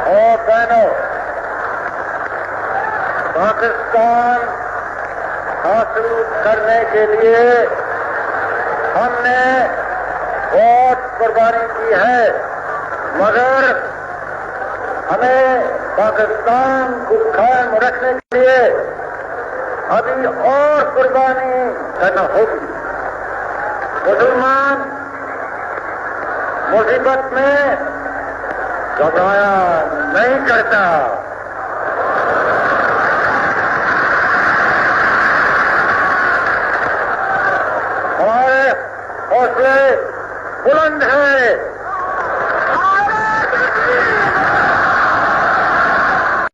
और बहनों, पाकिस्तान हासिल करने के लिए हमने बहुत कुर्बानी की है, मगर हमें पाकिस्तान को कायम रखने के लिए अभी और कुर्बानी करना होगी। मुसलमान मुसीबत में घबराया नहीं करता। हमारे हौसले बुलंद हैं।